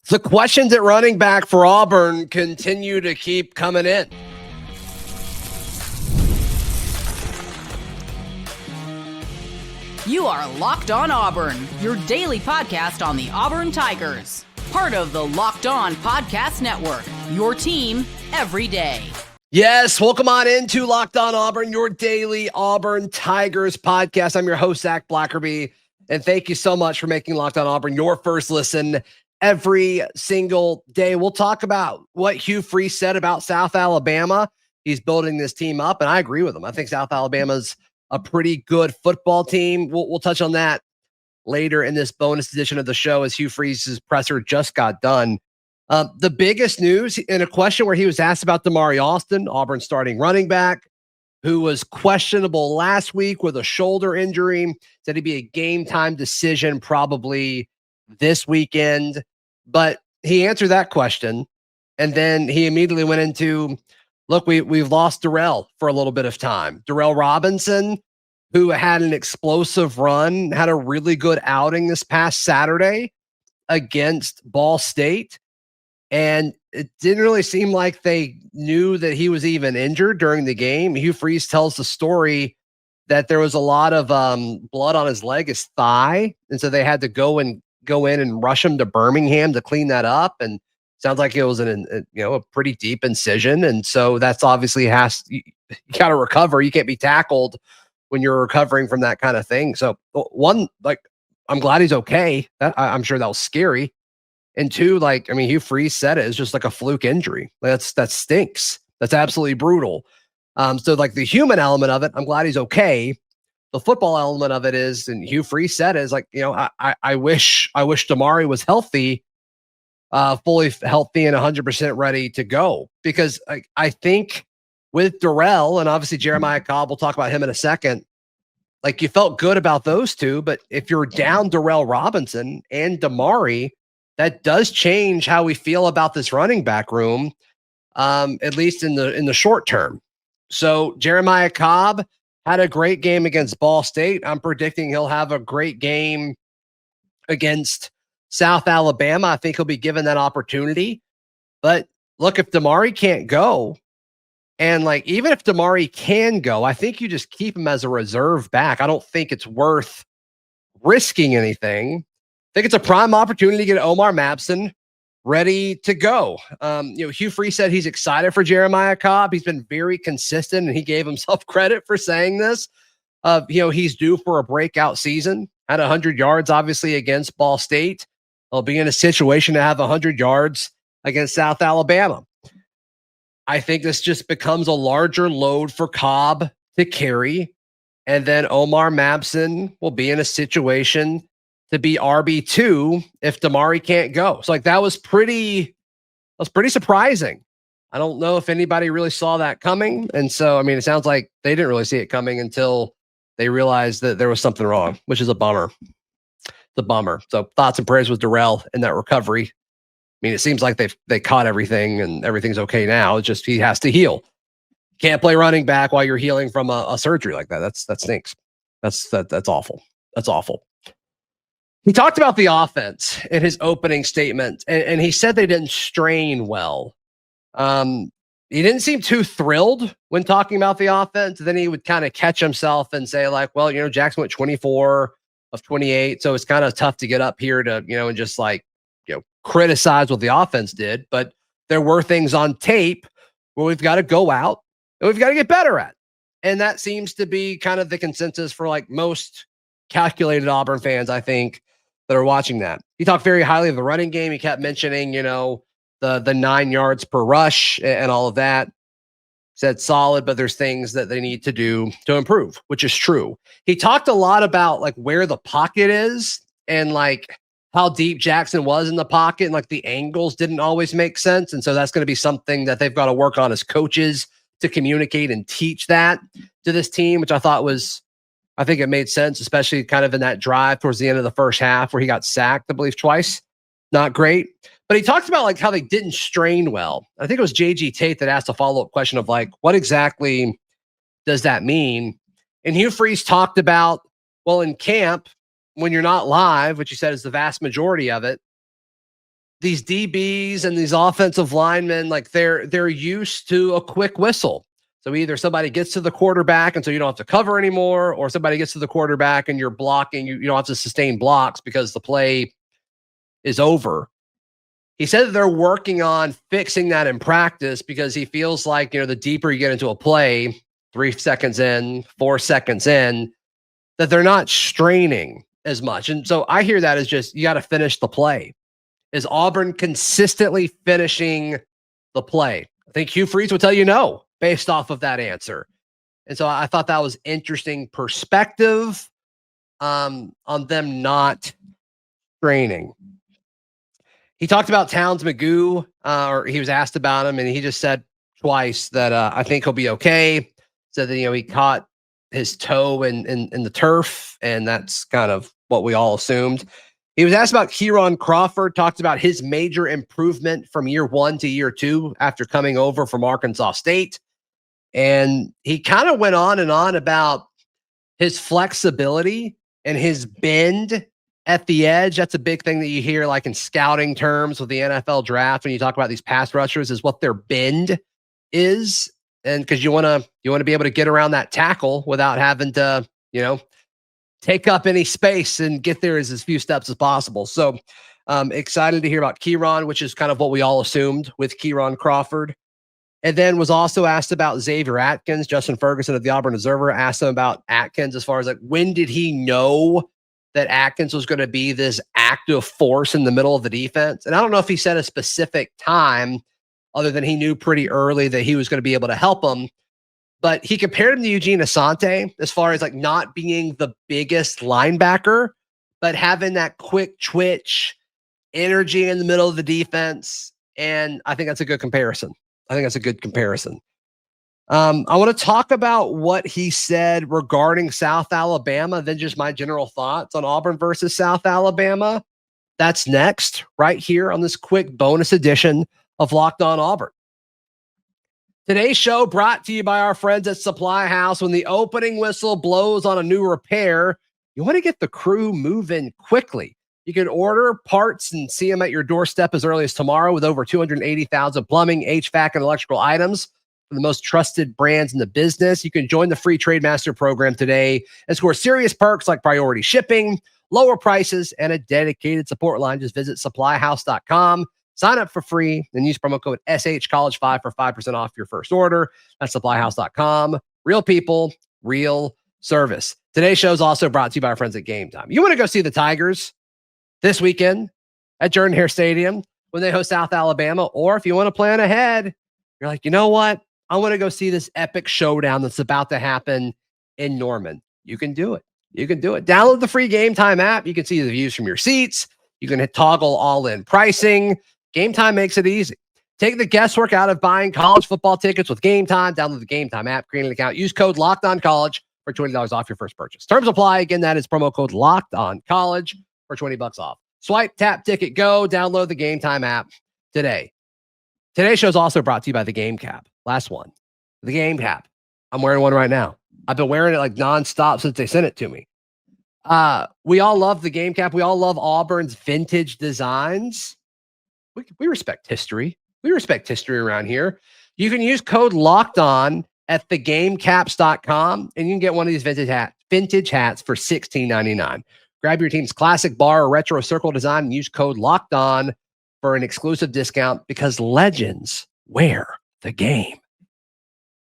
The questions at running back for Auburn continue to keep coming in. You are Locked On Auburn, your daily podcast on the Auburn Tigers. Part of the Locked On Podcast Network, your team every day. Yes, welcome on into Locked On Auburn, your daily Auburn Tigers podcast. I'm your host, Zach Blackerby, and thank you so much for making Locked On Auburn your first listen every single day. We'll talk about what Hugh Freeze said about South Alabama. He's building this team up, and I agree with him. I think South Alabama's a pretty good football team. We'll touch on that later in this bonus edition of the show as Hugh Freeze's presser just got done. The biggest news in a question where he was asked about Damari Alston, Auburn starting running back, who was questionable last week with a shoulder injury, said he'd be a game time decision probably this weekend. But he answered that question, and then he immediately went into, look, we've lost Durell for a little bit of time. Durell Robinson, who had an explosive run, had a really good outing this past Saturday against Ball State. And it didn't really seem like they knew that he was even injured during the game. Hugh Freeze tells the story that there was a lot of blood on his leg, his thigh. And so they had to go in and rush him to Birmingham to clean that up. And sounds like it was a pretty deep incision. And so that's obviously you got to recover. You can't be tackled when you're recovering from that kind of thing. So one, I'm glad he's okay. I'm sure that was scary. And two, Hugh Freeze said it's just like a fluke injury. That stinks. That's absolutely brutal. So the human element of it, I'm glad he's okay. The football element of it is, and Hugh Freeze said, is I wish Damari was healthy, fully healthy and 100% ready to go. Because I think with Durell and obviously Jeremiah Cobb, we'll talk about him in a second. You felt good about those two, but if you're down Durell Robinson and Damari, that does change how we feel about this running back room, at least in the short term. So Jeremiah Cobb had a great game against Ball State. I'm predicting he'll have a great game against South Alabama. I think he'll be given that opportunity. But look, if Damari can't go, and even if Damari can go, I think you just keep him as a reserve back. I don't think it's worth risking anything. I think it's a prime opportunity to get Omar Mabson ready to go. Hugh Freeze said he's excited for Jeremiah Cobb. He's been very consistent, and he gave himself credit for saying this. He's due for a breakout season. Had 100 yards, obviously, against Ball State. He'll be in a situation to have 100 yards against South Alabama. I think this just becomes a larger load for Cobb to carry, and then Omar Mabson will be in a situation to be RB2 if Damari can't go. So that was pretty surprising. I don't know if anybody really saw that coming. And so, it sounds like they didn't really see it coming until they realized that there was something wrong, which is a bummer. It's a bummer. So thoughts and prayers with Durell in that recovery. It seems like they caught everything and everything's okay now. It's just he has to heal. Can't play running back while you're healing from a surgery like that. That stinks. That's awful. That's awful. He talked about the offense in his opening statement, and he said they didn't strain well. He didn't seem too thrilled when talking about the offense. Then he would kind of catch himself and say, Jackson went 24 of 28, so it's kind of tough to get up here to, and just criticize what the offense did. But there were things on tape where we've got to go out and we've got to get better at. And that seems to be kind of the consensus for most calculated Auburn fans, I think, that are watching that. He talked very highly of the running game. He kept mentioning, the 9 yards per rush and all of that. Said solid, but there's things that they need to do to improve, which is true. He talked a lot about where the pocket is and how deep Jackson was in the pocket, and the angles didn't always make sense. And so that's going to be something that they've got to work on as coaches to communicate and teach that to this team, which I think it made sense, especially kind of in that drive towards the end of the first half where he got sacked, I believe, twice. Not great. But he talked about how they didn't strain well. I think it was JG Tate that asked a follow-up question of what exactly does that mean? And Hugh Freeze talked about, in camp, when you're not live, which he said is the vast majority of it, these DBs and these offensive linemen, like they're used to a quick whistle. So either somebody gets to the quarterback and so you don't have to cover anymore, or somebody gets to the quarterback and you're blocking, you don't have to sustain blocks because the play is over. He said that they're working on fixing that in practice because he feels like, the deeper you get into a play, 3 seconds in, 4 seconds in, that they're not straining as much. And so I hear that as just, you got to finish the play. Is Auburn consistently finishing the play? I think Hugh Freeze would tell you no, based off of that answer. And so I thought that was interesting perspective on them not straining. He talked about Towns Magoo, or he was asked about him, and he just said twice that I think he'll be okay. Said that, he caught his toe in the turf, and that's kind of what we all assumed. He was asked about Kieran Crawford, talked about his major improvement from year 1 to year 2 after coming over from Arkansas State. And he kind of went on and on about his flexibility and his bend at the edge. That's a big thing that you hear like in scouting terms with the NFL draft when you talk about these pass rushers, is what their bend is. And because you want to be able to get around that tackle without having to, take up any space and get there as few steps as possible. So excited to hear about Kieran, which is kind of what we all assumed with Kieran Crawford. And then was also asked about Xavier Atkins. Justin Ferguson of the Auburn Observer asked him about Atkins as far as like, when did he know that Atkins was going to be this active force in the middle of the defense? And I don't know if he said a specific time other than he knew pretty early that he was going to be able to help him. But he compared him to Eugene Asante as far as like not being the biggest linebacker, but having that quick twitch energy in the middle of the defense. And I think that's a good comparison. I want to talk about what he said regarding South Alabama, then just my general thoughts on Auburn versus South Alabama. That's next, right here on this quick bonus edition of Locked On Auburn. Today's show brought to you by our friends at Supply House. When the opening whistle blows on a new repair, you want to get the crew moving quickly. You can order parts and see them at your doorstep as early as tomorrow with over 280,000 plumbing, HVAC, and electrical items from the most trusted brands in the business. You can join the free Trade Master program today and score serious perks like priority shipping, lower prices, and a dedicated support line. Just visit supplyhouse.com. Sign up for free and use promo code SHCollege5 for 5% off your first order. That's supplyhouse.com. Real people, real service. Today's show is also brought to you by our friends at Game Time. You want to go see the Tigers this weekend at Jordan-Hare Stadium when they host South Alabama, or if you want to plan ahead, you're like, you know what? I want to go see this epic showdown that's about to happen in Norman. You can do it. Download the free Game Time app. You can see the views from your seats. You can toggle all-in pricing. Game Time makes it easy. Take the guesswork out of buying college football tickets with Game Time. Download the Game Time app, create an account, use code LOCKEDONCollege for $20 off your first purchase. Terms apply. Again, that is promo code LOCKEDONCollege for $20 off. Swipe, tap, ticket, go. Download the Game Time app today. Today's show is also brought to you by the Game Cap. Last one. The Game Cap. I'm wearing one right now. I've been wearing it like nonstop since they sent it to me. We all love the Game Cap. We all love Auburn's vintage designs. We respect history. We respect history around here. You can use code LOCKEDON at thegamecaps.com and you can get one of these vintage hats for $16.99. Grab your team's classic bar or retro circle design and use code LOCKEDON for an exclusive discount because legends wear the game.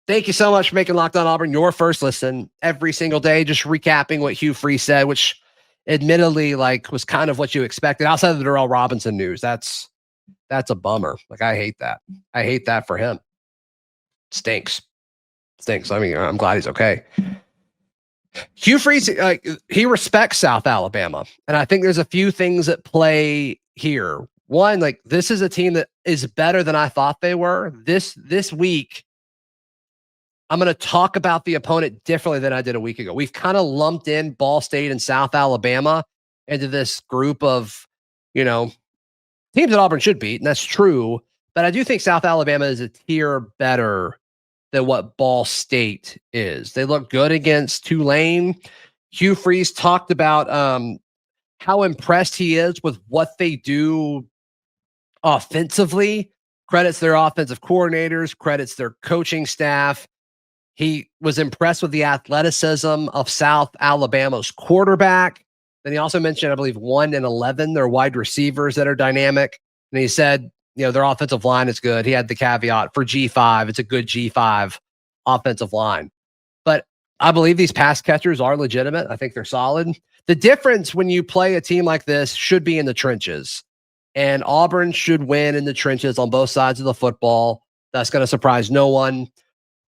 Thank you so much for making Locked On Auburn your first listen every single day. Just recapping what Hugh Freeze said, which admittedly was kind of what you expected outside of the Durell Robinson news. That's a bummer. I hate that. I hate that for him. Stinks. I mean, I'm glad he's okay. Hugh Freeze, he respects South Alabama. And I think there's a few things at play here. One, this is a team that is better than I thought they were. This week, I'm going to talk about the opponent differently than I did a week ago. We've kind of lumped in Ball State and South Alabama into this group of, teams that Auburn should beat, and that's true. But I do think South Alabama is a tier better than what Ball State is. They look good against Tulane. Hugh Freeze talked about how impressed he is with what they do offensively, credits their offensive coordinators, credits their coaching staff. He was impressed with the athleticism of South Alabama's quarterback. Then he also mentioned, I believe, 1 and 11, their wide receivers that are dynamic. And he said, their offensive line is good. He had the caveat for G5. It's a good G5 offensive line. But I believe these pass catchers are legitimate. I think they're solid. The difference when you play a team like this should be in the trenches. And Auburn should win in the trenches on both sides of the football. That's going to surprise no one.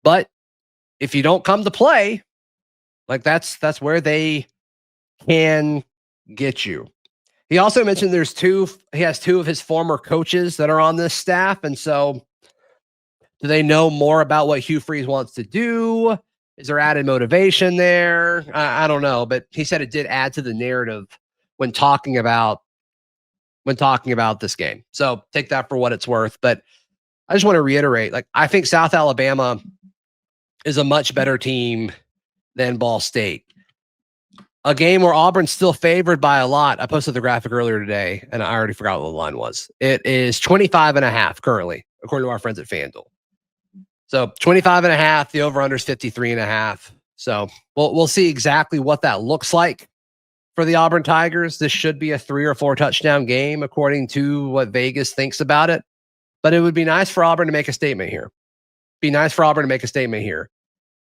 But if you don't come to play, like that's where they can get you. He also mentioned he has 2 of his former coaches that are on this staff. And so do they know more about what Hugh Freeze wants to do? Is there added motivation there? I don't know, but he said it did add to the narrative when talking about this game. So take that for what it's worth. But I just want to reiterate, I think South Alabama is a much better team than Ball State. A game where Auburn's still favored by a lot. I posted the graphic earlier today, and I already forgot what the line was. It is 25.5 currently, according to our friends at FanDuel. So 25.5, the over-under is 53.5. So we'll see exactly what that looks like for the Auburn Tigers. This should be a 3 or 4 touchdown game, according to what Vegas thinks about it. But it would be nice for Auburn to make a statement here.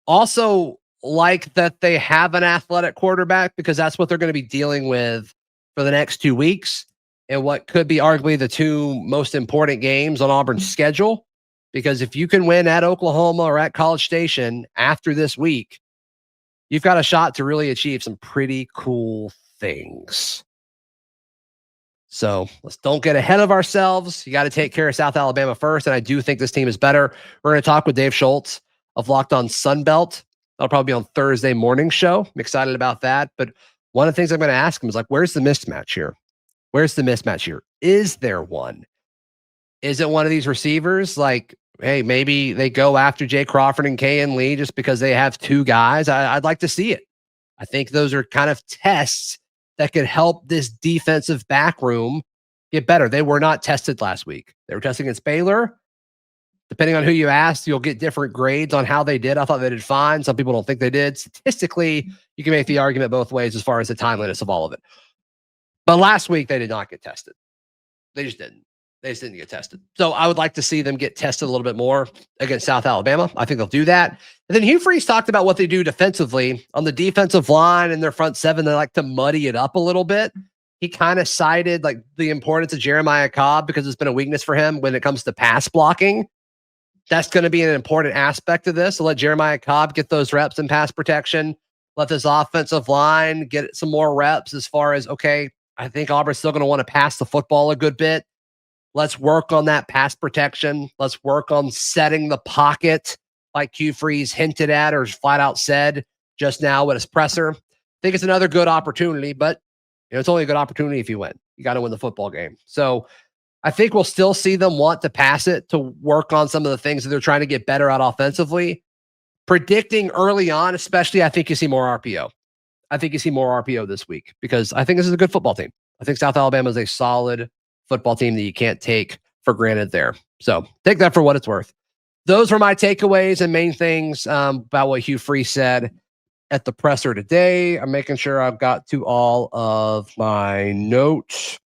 Also, like that they have an athletic quarterback, because that's what they're going to be dealing with for the next 2 weeks and what could be arguably the 2 most important games on Auburn's schedule. Because if you can win at Oklahoma or at College Station after this week, you've got a shot to really achieve some pretty cool things. So let's don't get ahead of ourselves. You got to take care of South Alabama first. And I do think this team is better. We're going to talk with Dave Schultz of Locked On Sunbelt. That'll probably be on Thursday morning show. I'm excited about that. But one of the things I'm going to ask him is where's the mismatch here? Is there one? Is it one of these receivers? Hey, maybe they go after Jay Crawford and Kayan Lee just because they have 2 guys. I'd like to see it. I think those are kind of tests that could help this defensive back room get better. They were not tested last week. They were tested against Baylor. Depending on who you ask, you'll get different grades on how they did. I thought they did fine. Some people don't think they did. Statistically, you can make the argument both ways as far as the timeliness of all of it. But last week, they did not get tested. They just didn't get tested. So I would like to see them get tested a little bit more against South Alabama. I think they'll do that. And then Hugh Freeze talked about what they do defensively on the defensive line and their front 7. They like to muddy it up a little bit. He kind of cited the importance of Jeremiah Cobb because it's been a weakness for him when it comes to pass blocking. That's going to be an important aspect of this. So let Jeremiah Cobb get those reps in pass protection. Let this offensive line get some more reps as far as, okay, I think Auburn's still going to want to pass the football a good bit. Let's work on that pass protection. Let's work on setting the pocket like Hugh Freeze hinted at or flat out said just now with his presser. I think it's another good opportunity, but it's only a good opportunity if you win. You got to win the football game. So I think we'll still see them want to pass it to work on some of the things that they're trying to get better at offensively. Predicting early on, especially, I think you see more RPO. I think you see more RPO this week because I think this is a good football team. I think South Alabama is a solid football team that you can't take for granted there. So take that for what it's worth. Those were my takeaways and main things about what Hugh Freeze said at the presser today. I'm making sure I've got to all of my notes.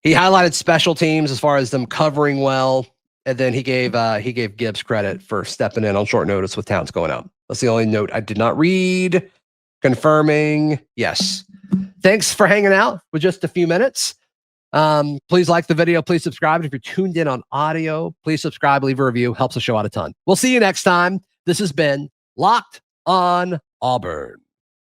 He highlighted special teams as far as them covering well, and then he gave Gibbs credit for stepping in on short notice with Towns going out. That's the only note I did not read. Confirming, yes. Thanks for hanging out with just a few minutes. Please like the video. Please subscribe. If you're tuned in on audio, please subscribe, leave a review. Helps the show out a ton. We'll see you next time. This has been Locked on Auburn.